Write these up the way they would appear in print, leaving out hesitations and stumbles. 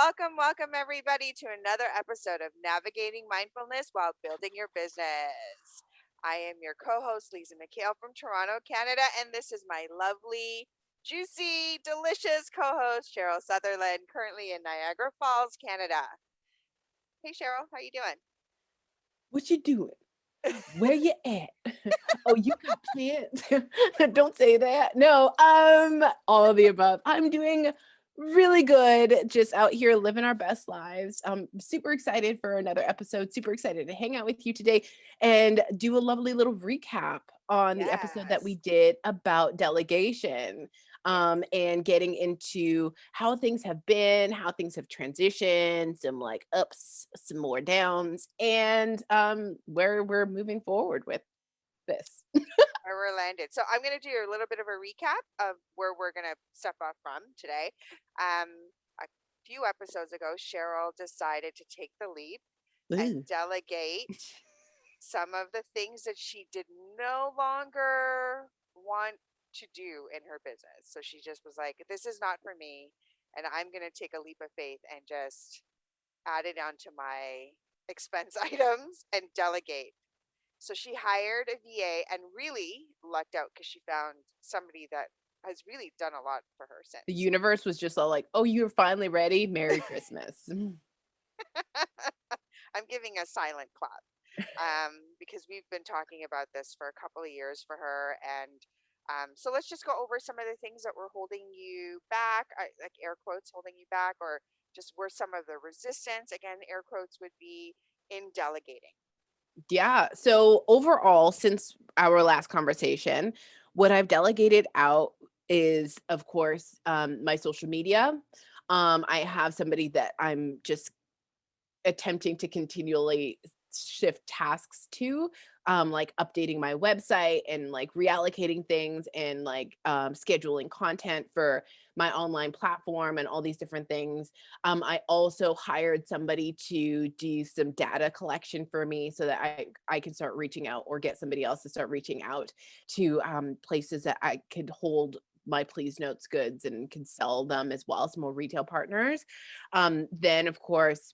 welcome everybody to another episode of Navigating Mindfulness while building your business. I am your co-host Lisa McHale from Toronto, Canada, and this is my lovely, juicy, delicious co-host Cheryl Sutherland, currently in Niagara Falls, Canada. Hey Cheryl, how you doing? What you doing? Where you at? Oh, you got plans? Don't say that. No, all of the above. I'm doing really good. Just out here living our best lives. I'm super excited for another episode. Super excited to hang out with you today and do a lovely little recap on the episode that we Yes. did about delegation. Yes. And getting into how things have been, how things have transitioned, some like ups, some more downs, and where we're moving forward with this. Where we're landed. So I'm going to do a little bit of a recap of where we're going to step off from today. Um, a few episodes ago, Cheryl decided to take the leap and Ooh. delegate some of the things that she did no longer want to do in her business. So she just was like, this is not for me. And I'm going to take a leap of faith and just add it onto my expense items and delegate. So she hired a VA and really lucked out because she found somebody that has really done a lot for her The since. universe was just all like, oh, you're finally ready. Merry Christmas. I'm giving a silent clap because we've been talking about this for a couple of years for her. And so let's just go over some of the things that were holding you back, like air quotes, holding you back, or just were some of the resistance. Again, air quotes would be in delegating. Yeah. So overall, since our last conversation, what I've delegated out is, of course, my social media. I have somebody that I'm just attempting to continually shift tasks to, like updating my website and like reallocating things and like scheduling content for my online platform and all these different things. I also hired somebody to do some data collection for me so that I can start reaching out, or get somebody else to start reaching out to places that I could hold my please notes goods and can sell them as well, some more retail partners. Then of course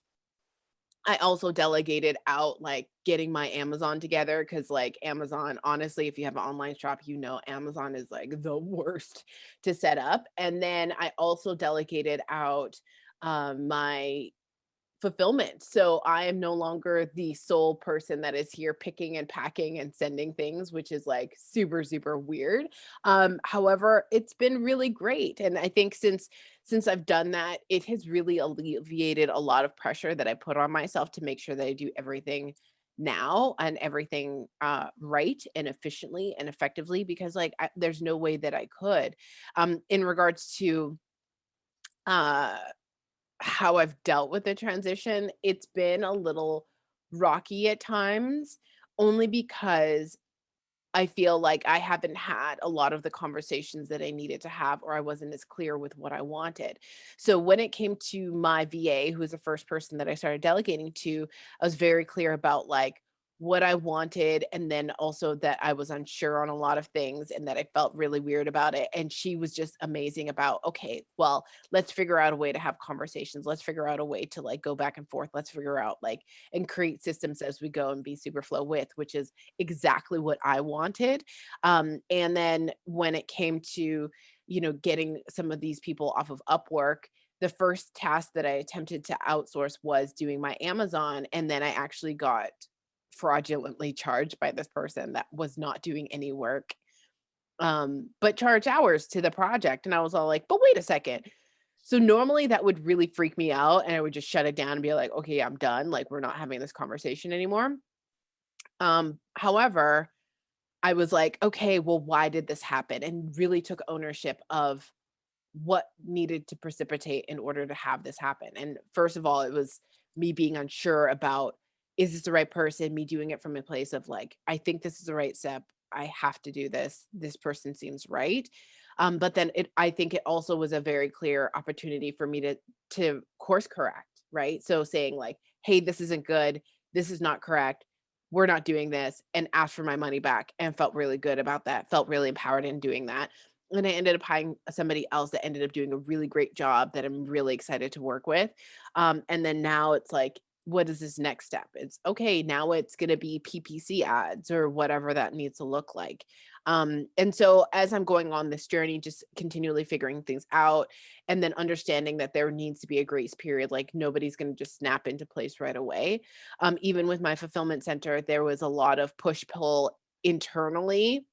I also delegated out like getting my Amazon together, because like Amazon, honestly, if you have an online shop, you know Amazon is like the worst to set up. And then I also delegated out my fulfillment. So I am no longer the sole person that is here picking and packing and sending things, which is like super, super weird. However, it's been really great. And I think since I've done that, it has really alleviated a lot of pressure that I put on myself to make sure that I do everything now and everything right and efficiently and effectively, because like there's no way that I could. In regards to uh how I've dealt with the transition, it's been a little rocky at times, only because I feel like I haven't had a lot of the conversations that I needed to have, or I wasn't as clear with what I wanted. So when it came to my VA, who was the first person that I started delegating to, I was very clear about like what I wanted, and then also that I was unsure on a lot of things and that I felt really weird about it. And she was just amazing about, okay, well, let's figure out a way to have conversations. Let's figure out a way to like go back and forth. Let's figure out like and create systems as we go and be super flow with, which is exactly what I wanted. And then when it came to, getting some of these people off of Upwork, the first task that I attempted to outsource was doing my Amazon. And then I actually got fraudulently charged by this person that was not doing any work, but charge hours to the project. And I was all like, but wait a second. So normally that would really freak me out, and I would just shut it down and be like, okay, I'm done. Like, we're not having this conversation anymore. However, I was like, okay, well, why did this happen? And really took ownership of what needed to precipitate in order to have this happen. And first of all, it was me being unsure about, is this the right person? Me doing it from a place of like, I think this is the right step. I have to do this. This person seems right. But then I think it also was a very clear opportunity for me to course correct, right? So saying like, hey, this isn't good. This is not correct. We're not doing this, and asked for my money back, and felt really good about that. Felt really empowered in doing that. and I ended up hiring somebody else that ended up doing a really great job that I'm really excited to work with. And then now it's like, what is this next step? It's okay, now it's going to be PPC ads or whatever that needs to look like. And so as I'm going on this journey, just continually figuring things out and then understanding that there needs to be a grace period, like nobody's going to just snap into place right away. Even with my fulfillment center, there was a lot of push pull internally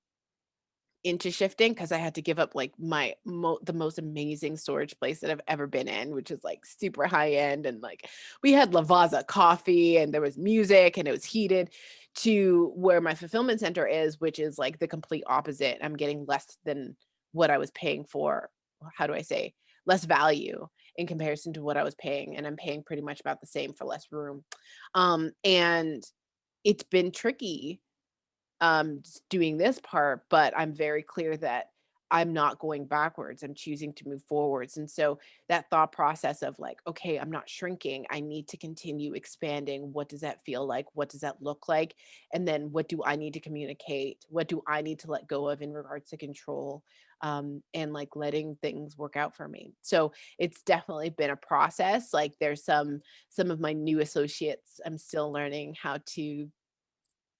into shifting because I had to give up like the most amazing storage place that I've ever been in, which is like super high end. And like we had Lavazza coffee and there was music and it was heated, to where my fulfillment center is, which is like the complete opposite. I'm getting less than what I was paying for. How do I say? Less value in comparison to what I was paying. And I'm paying pretty much about the same for less room. And it's been tricky doing this part, but I'm very clear that I'm not going backwards. I'm choosing to move forwards. And so that thought process of like, okay, I'm not shrinking. I need to continue expanding. What does that feel like? What does that look like? And then what do I need to communicate? What do I need to let go of in regards to control? And like letting things work out for me. So it's definitely been a process. Like there's some of my new associates, I'm still learning how to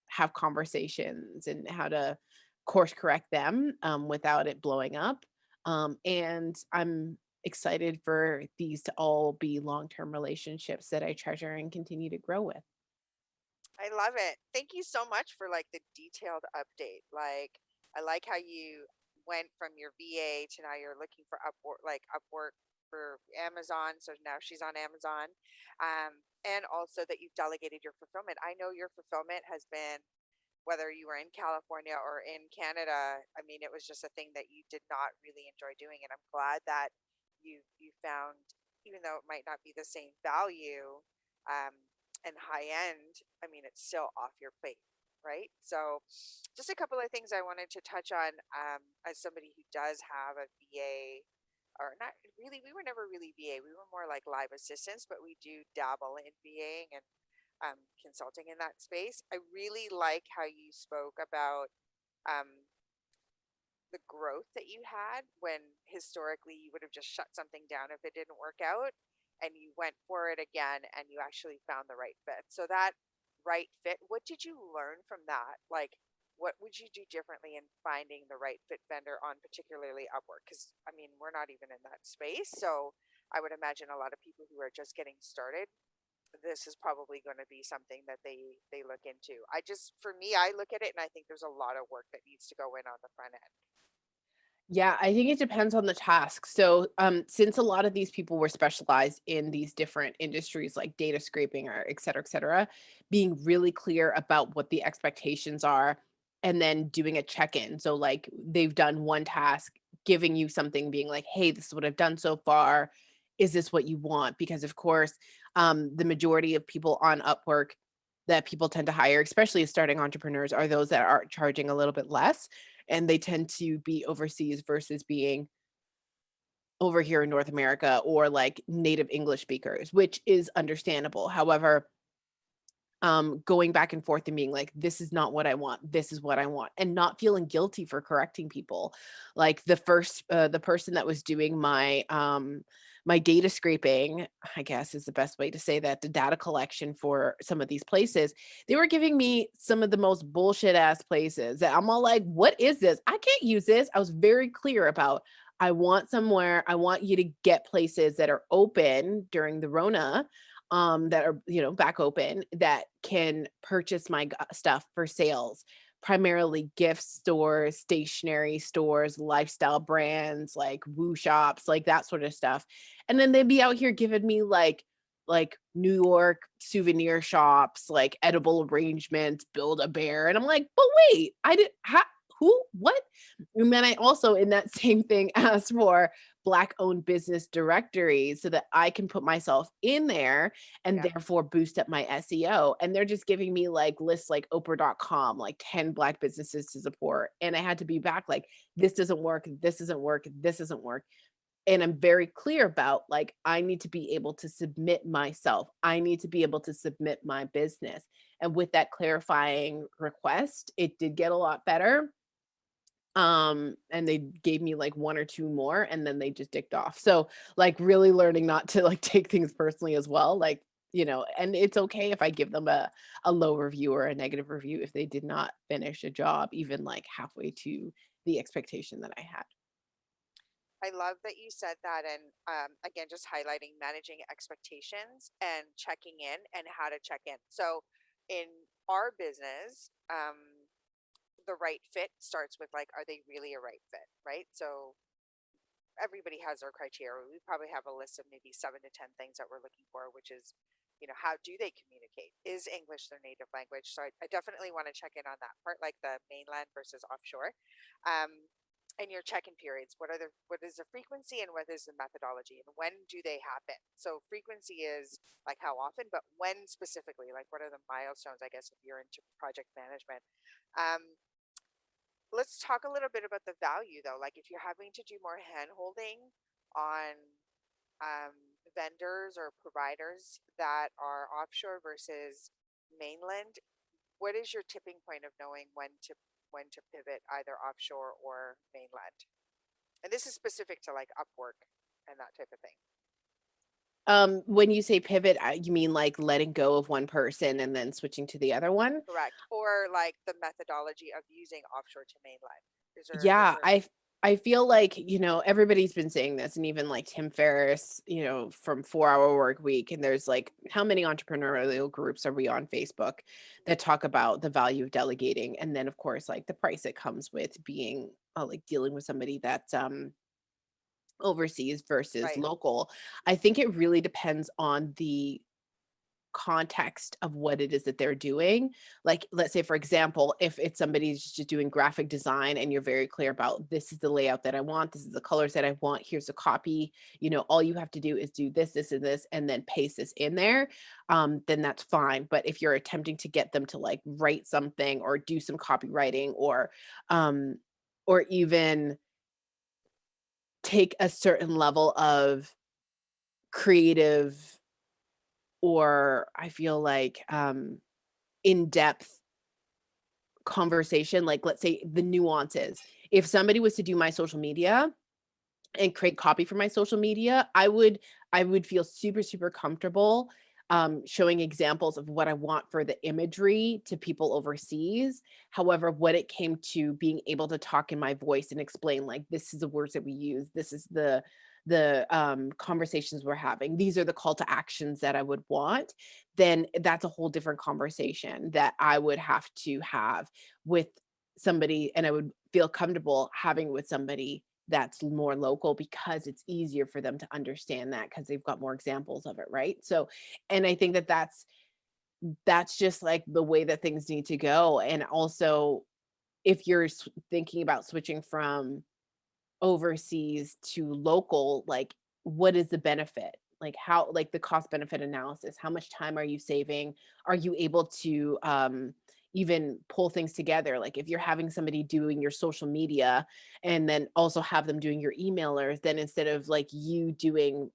have conversations and how to course correct them without it blowing up. And I'm excited for these to all be long term relationships that I treasure and continue to grow with. I love it. Thank you so much for like the detailed update. Like I like how you went from your VA to now you're looking for Upwork for Amazon. So now she's on Amazon. And also that you've delegated your fulfillment. I know your fulfillment has been, whether you were in California or in Canada, I mean, it was just a thing that you did not really enjoy doing. And I'm glad that you found, even though it might not be the same value, um, and high end, I mean, it's still off your plate, right? So, just a couple of things I wanted to touch on, as somebody who does have a VA, or not really, we were never really VA. We were more like live assistants, but we do dabble in VAing and consulting in that space. I really like how you spoke about um, the growth that you had when historically you would have just shut something down if it didn't work out, and you went for it again and you actually found the right fit. So that right fit, what did you learn from that? Like what would you do differently in finding the right fit vendor on particularly Upwork? Because I mean, we're not even in that space. So I would imagine a lot of people who are just getting started, this is probably going to be something that they look into. I just, for me, I look at it and I think there's a lot of work that needs to go in on the front end. Yeah, I think it depends on the task. So, since a lot of these people were specialized in these different industries like data scraping or et cetera, being really clear about what the expectations are and then doing a check-in. So, like, they've done one task, giving you something, being like, hey, this is what I've done so far. Is this what you want? Because, of course, the majority of people on Upwork that people tend to hire, especially as starting entrepreneurs, are those that are charging a little bit less, and they tend to be overseas versus being over here in North America or like native English speakers, which is understandable. However, going back and forth and being like, this is not what I want, this is what I want, and not feeling guilty for correcting people. Like the person that was doing my data scraping, I guess is the best way to say that, the data collection for some of these places, they were giving me some of the most bullshit ass places that I'm all like, what is this? I can't use this. I was very clear about, I want you to get places that are open during the Rona, that are, back open, that can purchase my stuff for sales, primarily gift stores, stationery stores, lifestyle brands, like woo shops, like that sort of stuff. And then they'd be out here giving me like New York souvenir shops, like edible arrangements, build a bear. And I'm like, but wait, I did who, what? And then I also in that same thing asked for Black owned business directories so that I can put myself in there and Yeah. therefore boost up my SEO. And they're just giving me like lists like Oprah.com, like 10 Black businesses to support. And I had to be back like, this doesn't work, this doesn't work, this doesn't work. And I'm very clear about like, I need to be able to submit myself, I need to be able to submit my business. And with that clarifying request, it did get a lot better. And they gave me like one or two more and then they just dicked off. So like really learning not to like take things personally as well, like, and it's okay if I give them a low review or a negative review if they did not finish a job even like halfway to the expectation that I had. I love that you said that. And again, just highlighting managing expectations and checking in and how to check in. So, in our business, the right fit starts with like, are they really a right fit? Right. So, everybody has their criteria. We probably have a list of maybe 7 to 10 things that we're looking for, which is, how do they communicate? Is English their native language? So I definitely want to check in on that part, like the mainland versus offshore. Um, and your check-in periods. What is the frequency and what is the methodology and when do they happen? So frequency is like how often, but when specifically, like what are the milestones, I guess, if you're into project management. Um, let's talk a little bit about the value though. Like if you're having to do more hand holding on um, vendors or providers that are offshore versus mainland, what is your tipping point of knowing when to pivot either offshore or mainland? And this is specific to like Upwork and that type of thing. When you say pivot, you mean like letting go of one person and then switching to the other one? Correct. Or like the methodology of using offshore to mainland. Is Yeah, there I feel like, everybody's been saying this and even like Tim Ferriss, from 4 Hour Work Week. And there's like how many entrepreneurial groups are we on Facebook that talk about the value of delegating? And then of course, like the price it comes with being like dealing with somebody that's overseas versus right? local. I think it really depends on the context of what it is that they're doing. Like, let's say, for example, if it's somebody's just doing graphic design and you're very clear about this is the layout that I want, this is the colors that I want, here's a copy, all you have to do is do this, this, and this, and then paste this in there, then that's fine. But if you're attempting to get them to like write something or do some copywriting um, or even take a certain level of creative or I feel like in-depth conversation, like, let's say the nuances. If somebody was to do my social media and create copy for my social media, I would feel super, super comfortable, showing examples of what I want for the imagery to people overseas. However, when it came to being able to talk in my voice and explain, like, this is the words that we use, this is the conversations we're having, these are the call to actions that I would want, then that's a whole different conversation that I would have to have with somebody, and I would feel comfortable having with somebody that's more local because it's easier for them to understand that because they've got more examples of it, right? So, and I think that that's just like the way that things need to go. And also, if you're thinking about switching from overseas to local, like, what is the benefit? Like, how, like, the cost benefit analysis, how much time are you saving? Are you able to even pull things together? Like, if you're having somebody doing your social media and then also have them doing your emailers, then instead of like you doing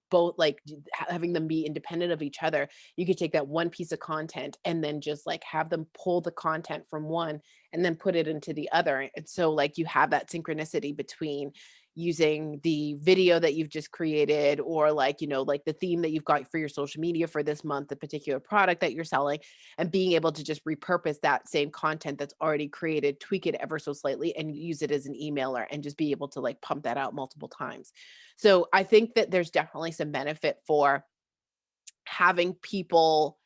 both, like having them be independent of each other, you could take that one piece of content and then just like have them pull the content from one and then put it into the other. And so like you have that synchronicity between using the video that you've just created or like, like the theme that you've got for your social media for this month, the particular product that you're selling, and being able to just repurpose that same content that's already created, tweak it ever so slightly and use it as an emailer and just be able to like pump that out multiple times. So I think that there's definitely some benefit for having people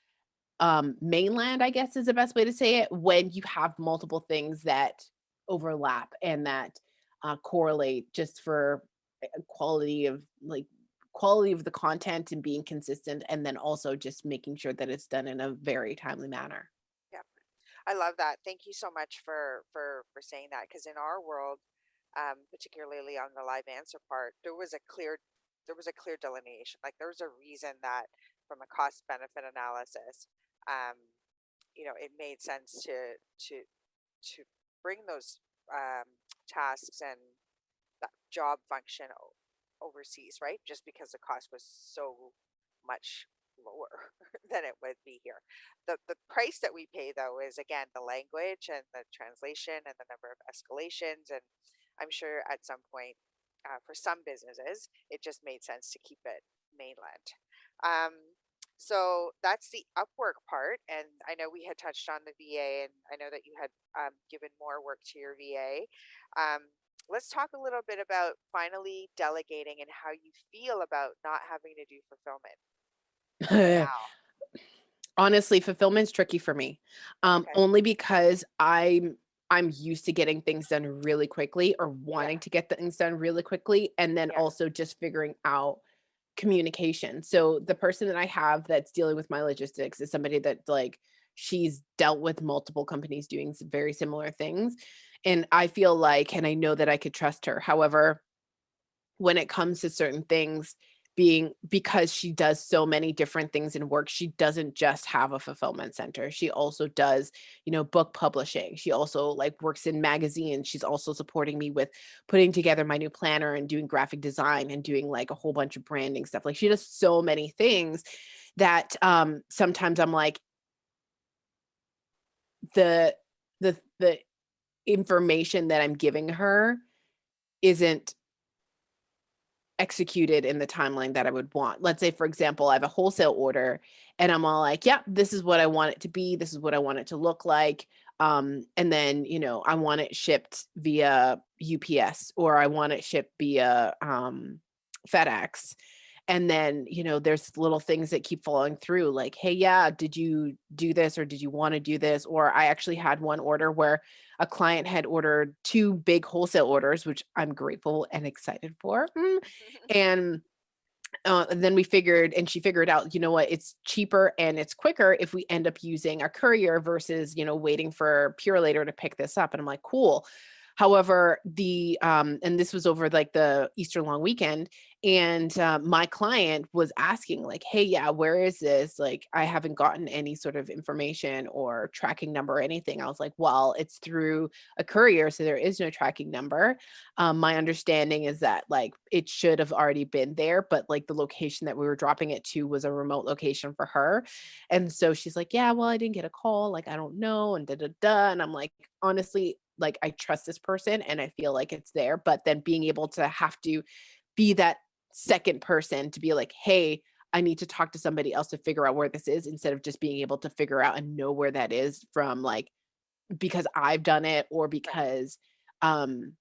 mainland, I guess is the best way to say it, when you have multiple things that overlap and that correlate just for quality of like quality of the content and being consistent and then also just making sure that it's done in a very timely manner. Yeah. I love that. Thank you so much for saying that because in our world, particularly on the live answer part, there was a clear delineation. Like there was a reason that from a cost benefit analysis, um, it made sense to bring those tasks and that job function overseas, right? Just because the cost was so much lower than it would be here. The price that we pay though is again the language and the translation and the number of escalations, and I'm sure at some point for some businesses it just made sense to keep it mainland. Um, so that's the Upwork part, and I know we had touched on the VA, and I know that you had given more work to your VA. Um, let's talk a little bit about finally delegating and how you feel about not having to do fulfillment now. Honestly, fulfillment's tricky for me, Okay. only because I'm used to getting things done really quickly or Yeah. wanting to get things done really quickly, and then Yeah. also just figuring out communication. So the person that I have that's dealing with my logistics is somebody that like she's dealt with multiple companies doing very similar things, and I feel like and I know that I could trust her. However, when it comes to certain things being because she does so many different things in work, she doesn't just have a fulfillment center. She also does, book publishing. She also like works in magazines. She's also supporting me with putting together my new planner and doing graphic design and doing like a whole bunch of branding stuff. Like she does so many things that sometimes I'm like the the information that I'm giving her isn't executed in the timeline that I would want. Let's say, for example, I have a wholesale order and I'm all like, yeah, this is what I want it to be. This is what I want it to look like. And then, I want it shipped via UPS or I want it shipped via FedEx. And then, there's little things that keep falling through like, hey, yeah, did you do this or did you want to do this? Or I actually had one order where a client had ordered 2 big wholesale orders, which I'm grateful and excited for. And then she figured out, you know what, it's cheaper and it's quicker if we end up using a courier versus, waiting for Purelator to pick this up. And I'm like, cool. However, and this was over like the Easter long weekend, and my client was asking like, "Hey, yeah, where is this? Like, I haven't gotten any sort of information or tracking number or anything." I was like, "Well, it's through a courier, so there is no tracking number. My understanding is that like it should have already been there, but like the location that we were dropping it to was a remote location for her." And so she's like, "Yeah, well, I didn't get a call. Like, I don't know." And da da da. And I'm like, honestly, like I trust this person and I feel like it's there. But then being able to have to be that second person to be like, hey, I need to talk to somebody else to figure out where this is instead of just being able to figure out and know where that is from like because I've done it or Right. um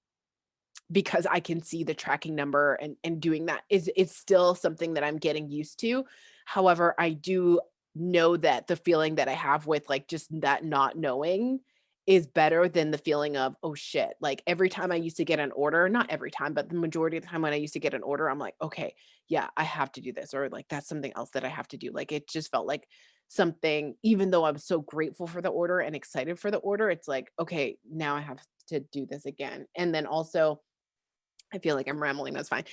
because I can see the tracking number and doing that is it's still something that I'm getting used to. However, I do know that the feeling that I have with like just that not knowing is better than the feeling of, oh shit. Like every time I used to get an order, not every time, but the majority of the time when I used to get an order, I'm like, okay, yeah, I have to do this, or like that's something else that I have to do. Like it just felt like something, even though I'm so grateful for the order and excited for the order, it's like, okay, now I have to do this again. And then also I feel like I'm rambling, that's fine.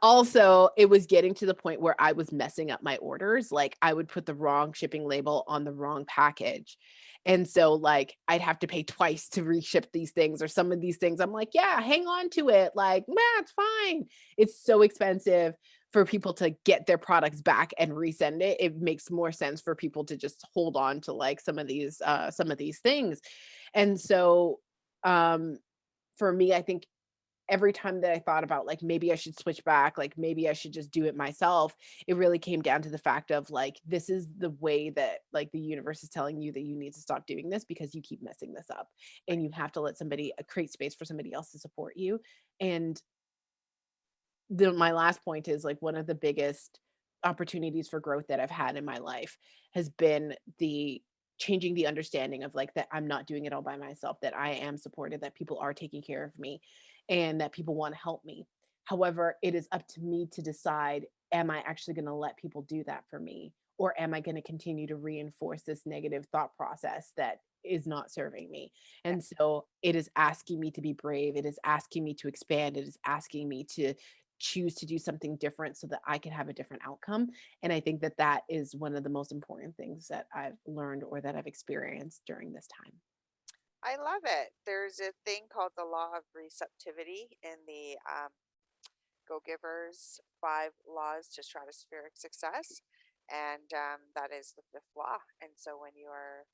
Also, it was getting to the point where I was messing up my orders, like, I would put the wrong shipping label on the wrong package, and so, like, I'd have to pay twice to reship these things or some of these things, I'm like, "Yeah, hang on to it, like, nah, it's fine." It's so expensive for people to get their products back and resend it, it makes more sense for people to just hold on to, like, some of these things, and so, um, for me, I think every time that I thought about like maybe I should switch back, like maybe I should just do it myself, it really came down to the fact of like this is the way that like the universe is telling you that you need to stop doing this because you keep messing this up and Right. you have to let somebody create space for somebody else to support you. And my last point is like one of the biggest opportunities for growth that I've had in my life has been the changing the understanding of like that I'm not doing it all by myself, that I am supported, that people are taking care of me, and that people want to help me. However, it is up to me to decide, am I actually going to let people do that for me? Or am I going to continue to reinforce this negative thought process that is not serving me? Yeah. And so it is asking me to be brave. It is asking me to expand. It is asking me to choose to do something different so that I can have a different outcome. And I think that that is one of the most important things that I've learned or that I've experienced during this time. I love it. There's a thing called the law of receptivity in the Go Givers 5 Laws to Stratospheric Success. and that is the flaw. And so when you are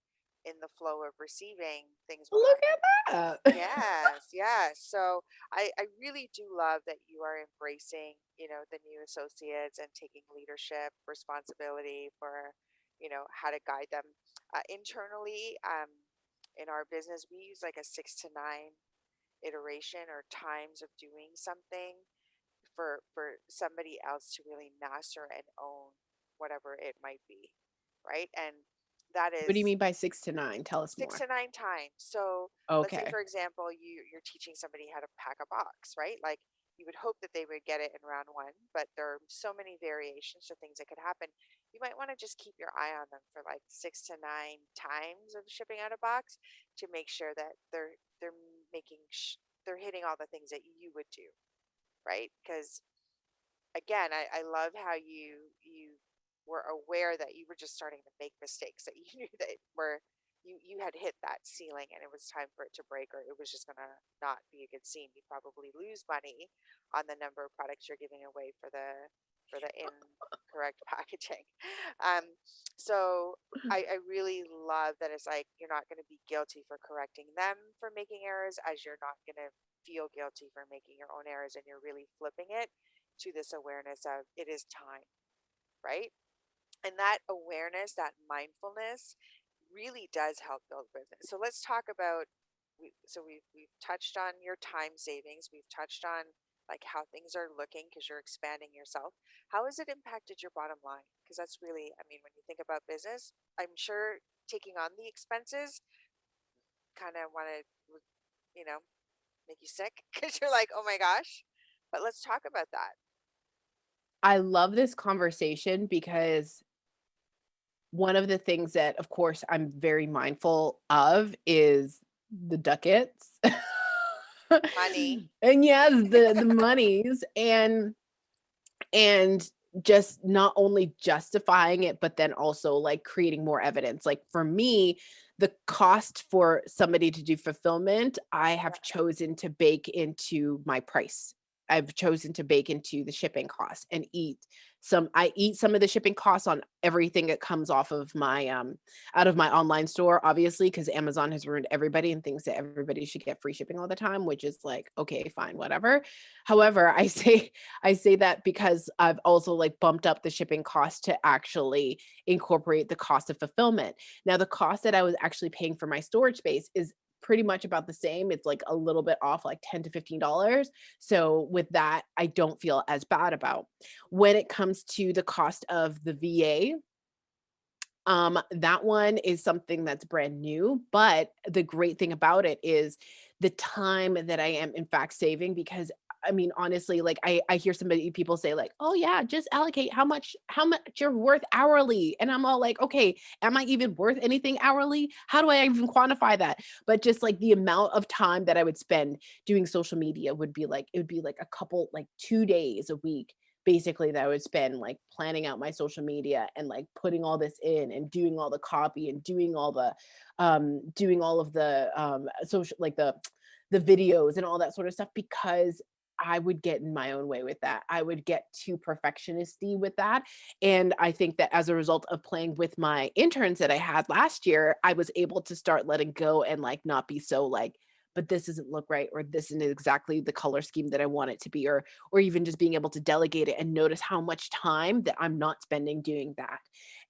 in the flow of receiving, things will Look happen. at that. Yes, yes. So I really do love that you are embracing, the new associates and taking leadership responsibility for, how to guide them. Internally, in our business, we use like a 6 to 9 iteration or times of doing something for somebody else to really master and own whatever it might be, right? And that What do you is mean by 6 to 9? Tell us six more. to nine times. So let's say, Okay. for example, you're teaching somebody how to pack a box, right? Like you would hope that they would get it in round one, but there are so many variations to things that could happen. You might want to just keep your eye on them for like 6 to 9 times of shipping out a box to make sure that they're making they're hitting all the things that you would do, right? Because again, I love how you were aware that you were just starting to make mistakes, that you knew that were you had hit that ceiling and it was time for it to break, or it was just gonna not be a good scene. You probably lose money on the number of products you're giving away for the incorrect packaging. Um, so I really love that it's like you're not gonna be guilty for correcting them for making errors, as you're not gonna feel guilty for making your own errors, and you're really flipping it to this awareness of it is time, right? And that awareness, that mindfulness really does help build business. So let's talk about we've touched on your time savings, we've touched on like how things are looking because you're expanding yourself. How has it impacted your bottom line? Because that's really, I mean, when you think about business, I'm sure taking on the expenses kind of want to, you know, make you sick because you're like, oh my gosh. But let's talk about that. I love this conversation because one of the things that, of course, I'm very mindful of is the ducats. Money. And yes, the monies and just not only justifying it, but then also like creating more evidence. Like for me, the cost for somebody to do fulfillment, I Yeah. have chosen to bake into my price. I've chosen to bake into the shipping costs and I eat some of the shipping costs on everything that comes off of my out of my online store, obviously, because Amazon has ruined everybody and thinks that everybody should get free shipping all the time, which is like, okay, fine, whatever. However, I say that because I've also like bumped up the shipping cost to actually incorporate the cost of fulfillment. Now, the cost that I was actually paying for my storage space is pretty much about the same. It's like a little bit off, like $10 to $15. So with that, I don't feel as bad about. When it comes to the cost of the VA, that one is something that's brand new, but the great thing about it is the time that I am in fact saving because I mean, honestly, like I hear somebody people say like, "Oh yeah, just allocate how much you're worth hourly." And I'm all like, "Okay, am I even worth anything hourly? How do I even quantify that?" But just like the amount of time that I would spend doing social media would be like it would be like a couple like 2 days a week basically that I would spend like planning out my social media and like putting all this in and doing all the copy and doing all of the social like the videos and all that sort of stuff because I would get in my own way with that. I would get too perfectionisty with that. And I think that as a result of playing with my interns that I had last year, I was able to start letting go and like not be so like, but this doesn't look right, or this isn't exactly the color scheme that I want it to be, or even just being able to delegate it and notice how much time that I'm not spending doing that.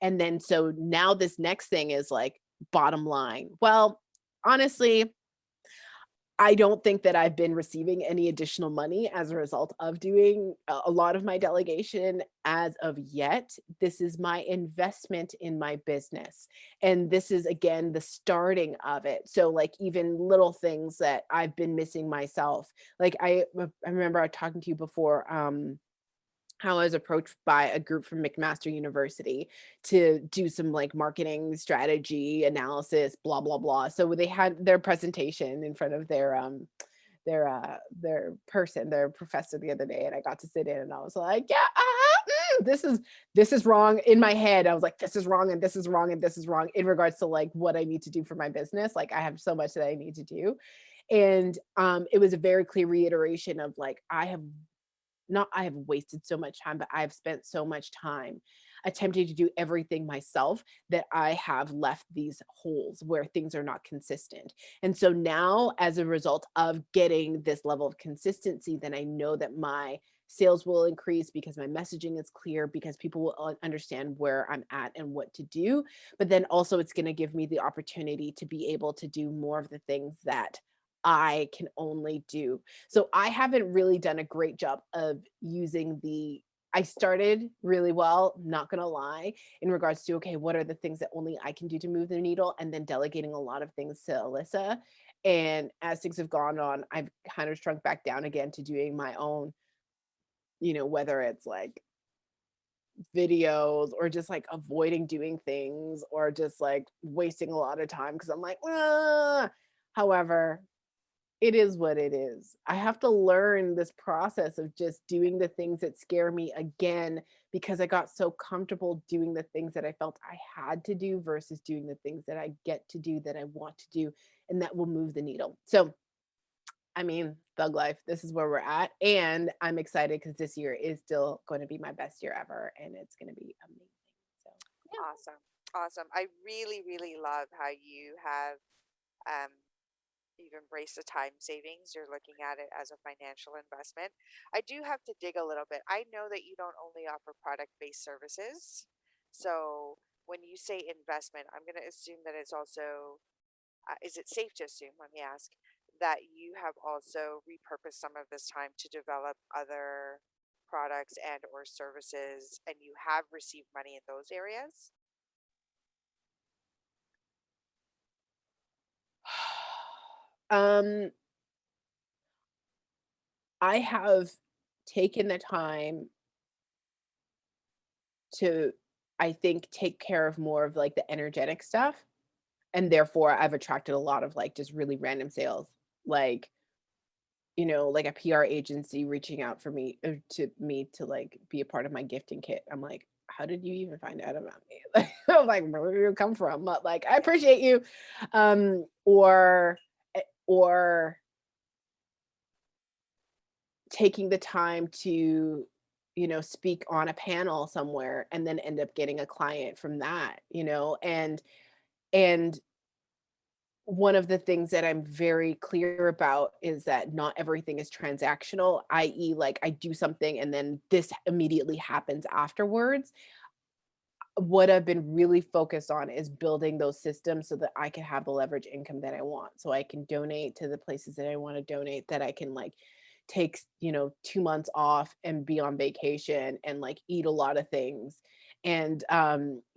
And then so now this next thing is like bottom line. Well, honestly, I don't think that I've been receiving any additional money as a result of doing a lot of my delegation as of yet. This is my investment in my business. And this is again the starting of it. So like even little things that I've been missing myself. Like I remember I talking to you before how I was approached by a group from McMaster University to do some like marketing strategy analysis, blah blah blah. So they had their presentation in front of their person, their professor the other day, and I got to sit in and I was like, yeah, this is wrong in my head. I was like, this is wrong and this is wrong and this is wrong in regards to like what I need to do for my business. Like I have so much that I need to do. And it was a very clear reiteration of like I have wasted so much time, but I've spent so much time. attempting to do everything myself that I have left these holes where things are not consistent. And so now, as a result of getting this level of consistency, then I know that my sales will increase because my messaging is clear, because people will understand where I'm at and what to do. But then also, it's going to give me the opportunity to be able to do more of the things that I can only do. So I haven't really done a great job of using the I started really well, not gonna lie, in regards to, okay, what are the things that only I can do to move the needle, and then delegating a lot of things to Alyssa. And as things have gone on, I've kind of shrunk back down again to doing my own, whether it's like videos or just like avoiding doing things or just like wasting a lot of time because I'm like, "Ah." However, it is what it is. I have to learn this process of just doing the things that scare me again because I got so comfortable doing the things that I felt I had to do versus doing the things that I get to do that I want to do and that will move the needle. So, I mean, thug life, this is where we're at. And I'm excited because this year is still going to be my best year ever and it's going to be amazing. So, yeah. Awesome. Awesome. I really, really love how you have um, you've embraced the time savings. You're looking at it as a financial investment. I do have to dig a little bit. I know that you don't only offer product-based services. So when you say investment, I'm going to assume that it's also, is it safe to assume, let me ask, that you have also repurposed some of this time to develop other products and or services and you have received money in those areas? um, I have taken the time to, I think, take care of more of like the energetic stuff. And therefore, I've attracted a lot of like just really random sales. Like, like a PR agency reaching out for me to me to like be a part of my gifting kit. I'm like, how did you even find out about me? Like, I'm like, where did you come from? But like, I appreciate you. Or taking the time to, speak on a panel somewhere and then end up getting a client from that, and one of the things that I'm very clear about is that not everything is transactional, i.e., like I do something and then this immediately happens afterwards. What I've been really focused on is building those systems so that I can have the leverage income that I want. So I can donate to the places that I want to donate, that I can like take, 2 months off and be on vacation and like eat a lot of things. And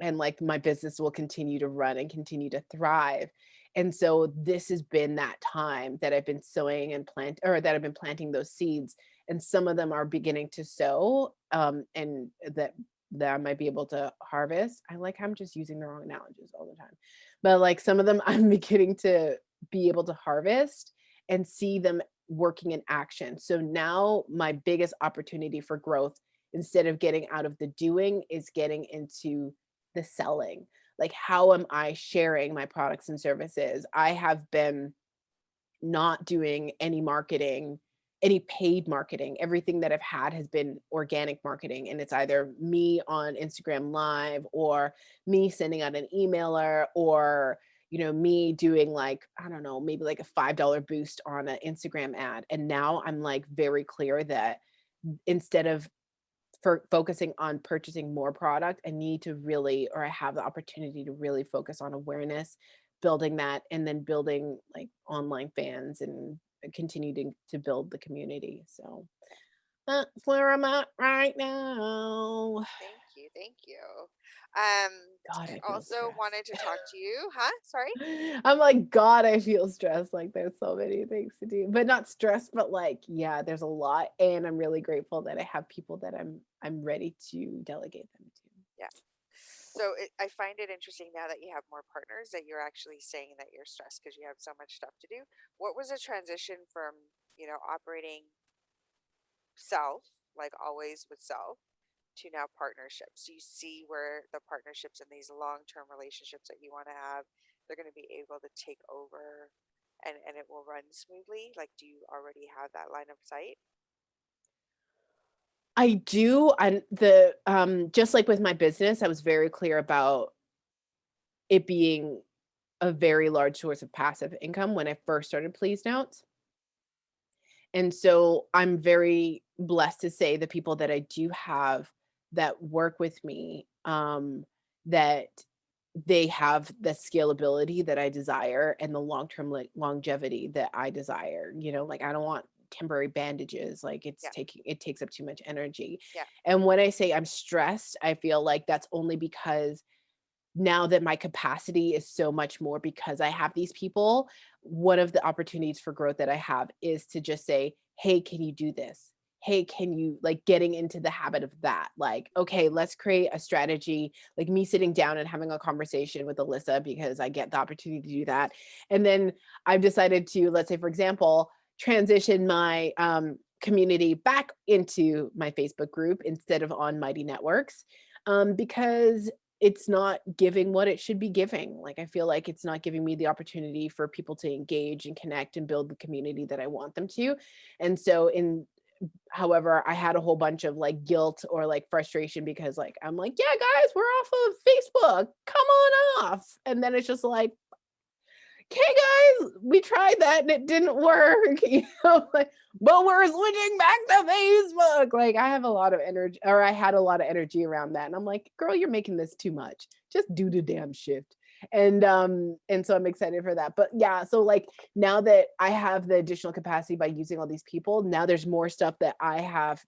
like my business will continue to run and continue to thrive. And so this has been that time that I've been sowing and that I've been planting those seeds. And some of them are beginning to sow, and that I might be able to harvest. I like how I'm just using the wrong analogies all the time. But like some of them I'm beginning to be able to harvest and see them working in action. So now my biggest opportunity for growth, instead of getting out of the doing, is getting into the selling. Like, how am I sharing my products and services? I have been not doing any marketing, any paid marketing. Everything that I've had has been organic marketing. And it's either me on Instagram Live or me sending out an emailer or, me doing like, I don't know, maybe like a $5 boost on an Instagram ad. And now I'm like very clear that instead of focusing on purchasing more product, I need to really, or I have the opportunity to really focus on awareness, building that, and then building like online fans and continuing to build the community. So that's where I'm at right now. Thank you. Thank you. God, I I feel also wanted stressed. to talk to you, huh? Sorry. I'm like, God, I feel stressed. Like there's so many things to do, but not stressed, but like, yeah, there's a lot. And I'm really grateful that I have people that I'm ready to delegate them to. Yeah. So I find it interesting now that you have more partners that you're actually saying that you're stressed because you have so much stuff to do. What was the transition from, operating self, like always with self, to now partnerships? Do you see where the partnerships and these long-term relationships that you want to have, they're going to be able to take over and it will run smoothly? Like, do you already have that line of sight? I do. And the just like with my business, I was very clear about it being a very large source of passive income when I first started Please Notes. And so I'm very blessed to say the people that I do have that work with me, that they have the scalability that I desire and the long-term longevity that I desire. Like I don't want temporary bandages. Like Yeah, it takes up too much energy. yeah, And when I say I'm stressed, I feel like that's only because now that my capacity is so much more because I have these people, one of the opportunities for growth that I have is to just say, "Hey, can you do this? Hey, can you," like, getting into the habit of that. Like, "Okay, let's create a strategy," like me sitting down and having a conversation with Alyssa because I get the opportunity to do that. And then I've decided to, let's say, for example, transition my community back into my Facebook group instead of on Mighty Networks, because it's not giving what it should be giving. Like, I feel like it's not giving me the opportunity for people to engage and connect and build the community that I want them to. And so however, I had a whole bunch of like guilt or like frustration because like I'm like, yeah, guys, we're off of Facebook. Come on off. And then it's just like, okay, guys, we tried that and it didn't work. Like, but we're switching back to Facebook. Like, I have a lot of energy, or I had a lot of energy around that. And I'm like, girl, you're making this too much. Just do the damn shift. And so I'm excited for that. But yeah, so like now that I have the additional capacity by using all these people, now there's more stuff that I have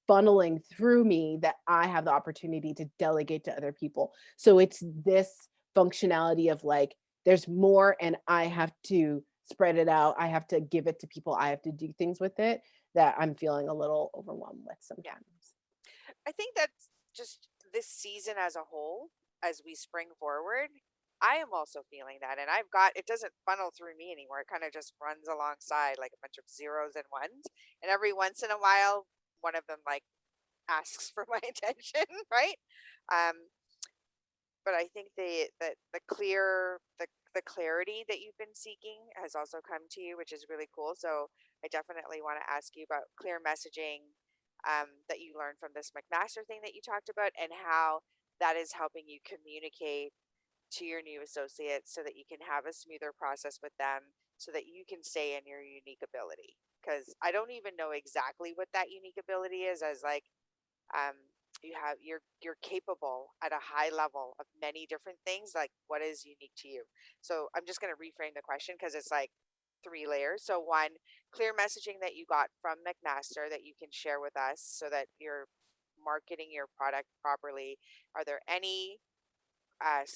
funneling through me that I have the opportunity to delegate to other people. So it's this functionality of like, there's more and I have to spread it out. I have to give it to people. I have to do things with it that I'm feeling a little overwhelmed with yeah. sometimes. I think that's just this season as a whole, as we spring forward. I am also feeling that, and I've got it doesn't funnel through me anymore. It kind of just runs alongside like a bunch of zeros and ones, and every once in a while, one of them like asks for my attention, right? Um, but I think the clarity that you've been seeking has also come to you, which is really cool. So I definitely want to ask you about clear messaging, that you learned from this McMaster thing that you talked about, and how that is helping you communicate to your new associates so that you can have a smoother process with them, so that you can stay in your unique ability. Because I don't even know exactly what that unique ability is, as like, um, you're capable at a high level of many different things. Like, what is unique to you? So I'm just going to reframe the question because it's like three layers. So one, clear messaging that you got from McMaster that you can share with us so that you're marketing your product properly. Are there any uh,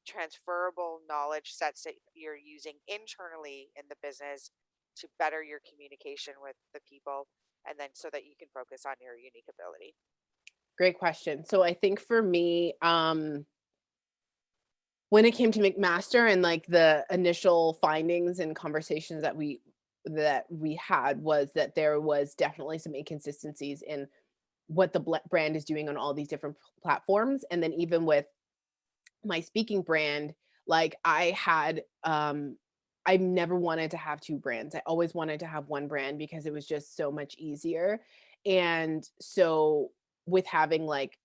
transferable knowledge sets that you're using internally in the business to better your communication with the people, and then so that you can focus on your unique ability? Great question. So I think for me, when it came to McMaster and like the initial findings and conversations that we had was that there was definitely some inconsistencies in what the brand is doing on all these different platforms. And then even with my speaking brand, like I never wanted to have two brands. I always wanted to have one brand because it was just so much easier. And so with having like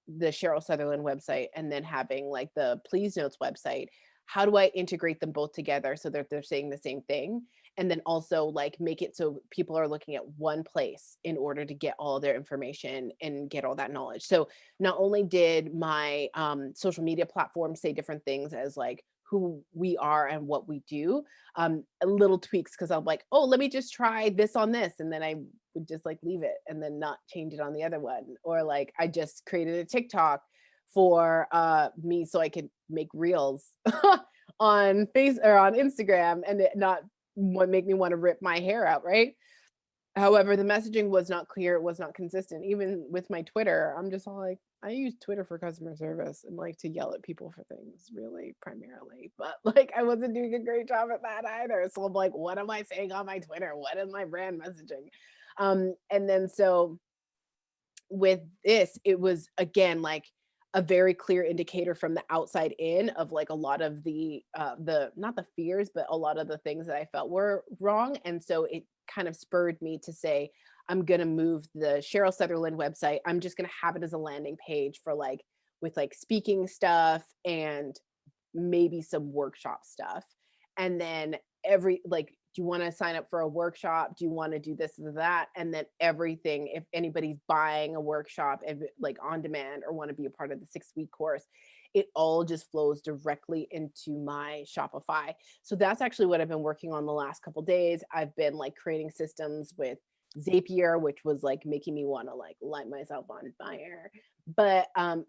the Cheryl Sutherland website and then having like the Please Notes website, how do I integrate them both together so that they're saying the same thing? And then also like make it so people are looking at one place in order to get all their information and get all that knowledge. So not only did my social media platform say different things as like who we are and what we do, little tweaks because I'm like, oh, let me just try this on this. And then I would just like leave it and then not change it on the other one. Or like I just created a TikTok for me so I could make reels on face or on Instagram and it not what make me want to rip my hair out, right? However, the messaging was not clear, it was not consistent. Even with my Twitter, I'm just all like, I use Twitter for customer service and like to yell at people for things, really primarily. But like I wasn't doing a great job at that either. So I'm like, what am I saying on my Twitter? What is my brand messaging? And then so with this, it was again like a very clear indicator from the outside in of like a lot of the not the fears, but a lot of the things that I felt were wrong. And so it kind of spurred me to say, I'm going to move the Cheryl Sutherland website. I'm just going to have it as a landing page for like, with like speaking stuff and maybe some workshop stuff. And then every, like, do you want to sign up for a workshop? Do you want to do this or that? And then everything, if anybody's buying a workshop and like on demand or want to be a part of the 6-week course, it all just flows directly into my Shopify. So that's actually what I've been working on the last couple days. I've been like creating systems with Zapier, which was like making me want to like light myself on fire. But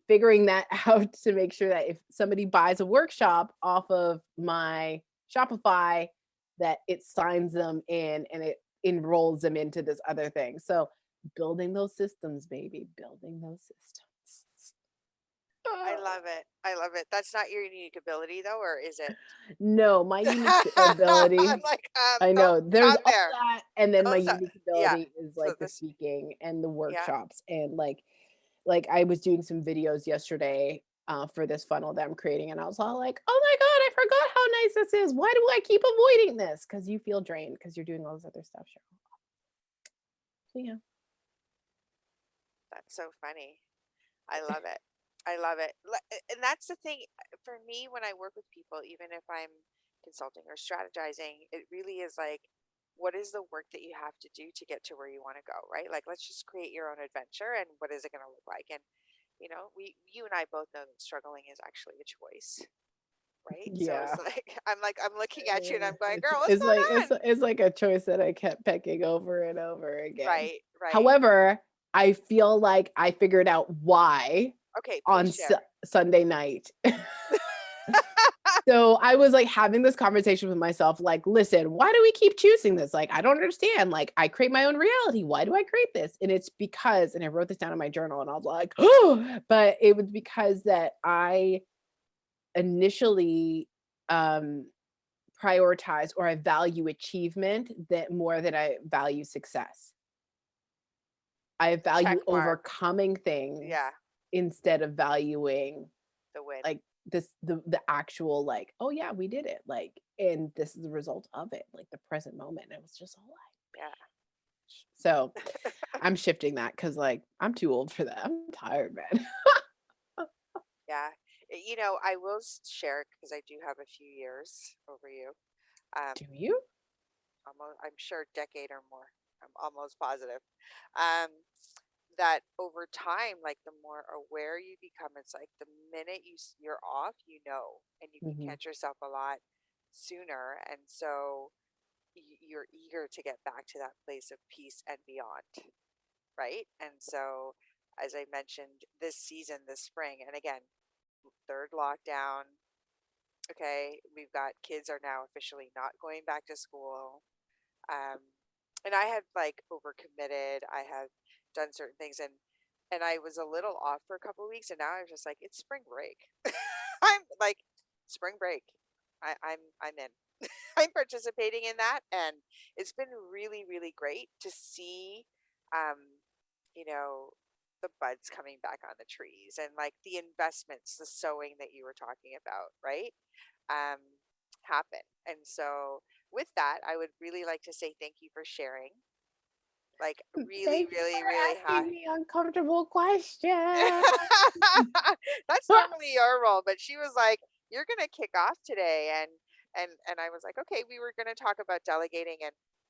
figuring that out to make sure that if somebody buys a workshop off of my Shopify, that it signs them in and it enrolls them into this other thing. So building those systems, baby, building those systems. I love it. I love it. That's not your unique ability though, or is it? No, my unique I'm ability, like, I don't know there's stop all there. that, and then my Don't stop. unique Yeah. ability is So like the this, speaking and the yeah. workshops and like I was doing some videos yesterday for this funnel that I'm creating, and I was all like, "Oh my god, I forgot how nice this is. Why do I keep avoiding this?" Because you feel drained because you're doing all this other stuff, Cheryl. So yeah, That's so funny. I love it. I love it. And that's the thing for me when I work with people, even if I'm consulting or strategizing, it really is like, what is the work that you have to do to get to where you want to go, right? Like, let's just create your own adventure and what is it going to look like? And, you and I both know that struggling is actually a choice, right? So it's yeah. like, I'm looking at you and I'm going, girl, what's It's like going on? it's like a choice that I kept picking over and over again. Right, right. However, I feel like I figured out why Okay, please on share. Sunday night. So I was like having this conversation with myself, like, listen, why do we keep choosing this? Like, I don't understand. Like, I create my own reality. Why do I create this? And it's because, and I wrote this down in my journal and I was like, oh, but it was because that I initially prioritize or I value achievement that more than I value success. I Check value mark. overcoming things Yeah, instead of valuing the win. like the actual like, oh yeah, we did it. Like, and this is the result of it, like the present moment. It was just all like, Yeah. bitch. So I'm shifting that because like I'm too old for that. I'm tired, man. Yeah. I will share because I do have a few years over you. Um, Do you? almost, I'm sure decade or more. I'm almost positive. Um, that over time, like the more aware you become, it's like the minute you're off, and you can Hmm. catch yourself a lot sooner, and so you're eager to get back to that place of peace and beyond, right? And so, as I mentioned, this season, this spring, and again, third lockdown. Okay, we've got kids are now officially not going back to school. Um, and I had like overcommitted. I have done certain things and I was a little off for a couple of weeks and now I'm just like, it's spring break. I'm like spring break. I'm in. I'm participating in that and it's been really, really great to see um, you know, the buds coming back on the trees and like the investments, the sowing that you were talking about, right? Um, happen. And so, with that, I would really like to say thank you for sharing. Like, really, Thank you really, really for asking me uncomfortable questions. That's normally your role, but she was like, "You're gonna kick off today," and I was like, "Okay." We were gonna talk about delegating,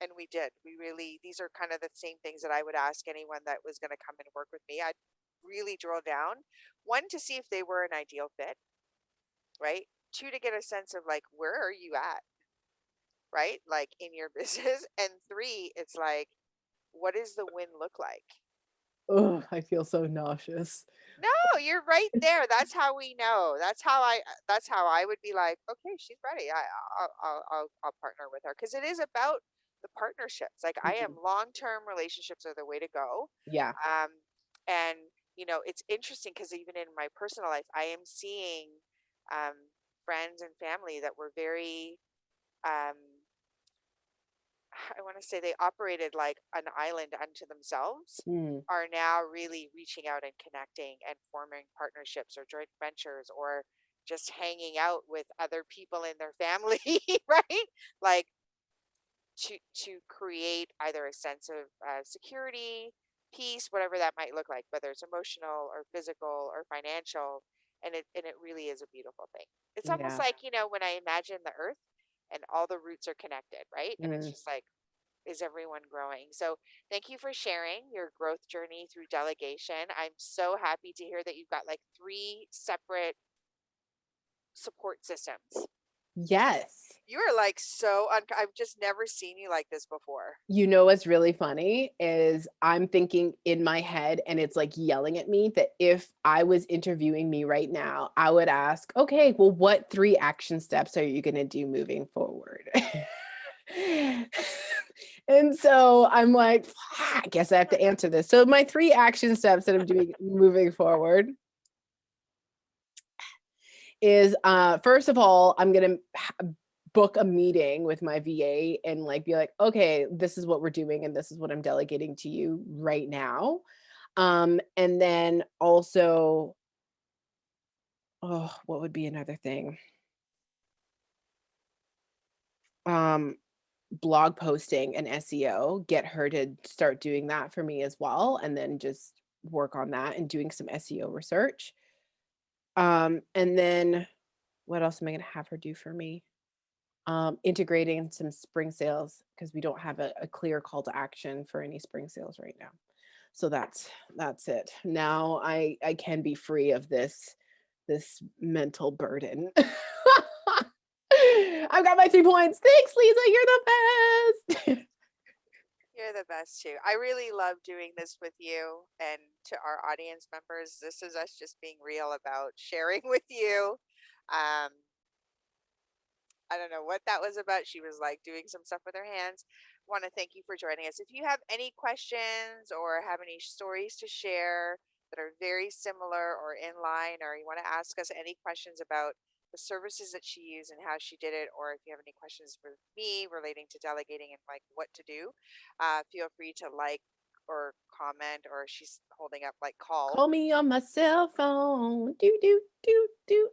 and we did. We really these are kind of the same things that I would ask anyone that was gonna come and work with me. I'd really drill down one to see if they were an ideal fit, right? Two to get a sense of like where are you at, right? Like in your business, and three, it's like what does the win look like? Oh, I feel so nauseous. No, you're right there. That's how we know. That's how I would be like, okay, she's ready. I'll partner with her because it is about the partnerships. Like I am Mhm. long-term relationships are the way to go. Yeah. Um, and it's interesting because even in my personal life, I am seeing um friends and family that were very um I want to say they operated like an island unto themselves, Mm. are now really reaching out and connecting and forming partnerships or joint ventures or just hanging out with other people in their family, right? Like to create either a sense of security, peace, whatever that might look like, whether it's emotional or physical or financial. And it really is a beautiful thing. It's almost Yeah. like, when I imagine the earth and all the roots are connected, right? And it's Mm. just like, is everyone growing? So thank you for sharing your growth journey through delegation. I'm so happy to hear that you've got like three separate support systems. Yes. You are like I've just never seen you like this before. You know what's really funny is I'm thinking in my head, and it's like yelling at me that if I was interviewing me right now, I would ask, okay, well, what 3 action steps are you going to do moving forward? And so I'm like, I guess I have to answer this. So my 3 action steps that I'm doing moving forward is first of all, I'm going to book a meeting with my VA and like be like, okay, this is what we're doing and this is what I'm delegating to you right now. And then also, oh, what would be another thing? Um, blog posting and SEO, get her to start doing that for me as well, and then just work on that and doing some SEO research. And then what else am I going to have her do for me? Integrating some spring sales because we don't have a clear call to action for any spring sales right now. So that's it. Now I can be free of this mental burden. I've got my 3 points. Thanks, Lisa. You're the best. You're the best too. I really love doing this with you and to our audience members. This is us just being real about sharing with you. Um, I don't know what that was about. She was like doing some stuff with her hands. Want to thank you for joining us. If you have any questions or have any stories to share that are very similar or in line, or you want to ask us any questions about the services that she used and how she did it, or if you have any questions for me relating to delegating and like what to do, feel free to like or comment, or she's holding up like call. Call me on my cell phone. Do do do do.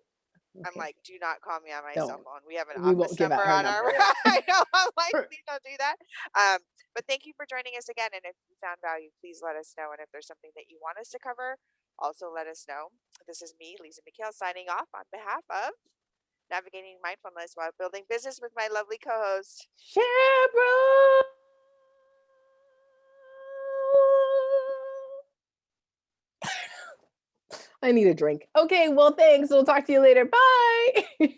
I'm Okay, like, do not call me on my cell don't. phone. We have an We won't office give number out her on our. number. Yeah. I know. I'm like, please don't do that. But thank you for joining us again. And if you found value, please let us know. And if there's something that you want us to cover, also let us know. This is me, Lisa McHale, signing off on behalf of Navigating Mindfulness while building business with my lovely co-host. Cheryl. I need a drink. Okay, well, thanks. We'll talk to you later. Bye.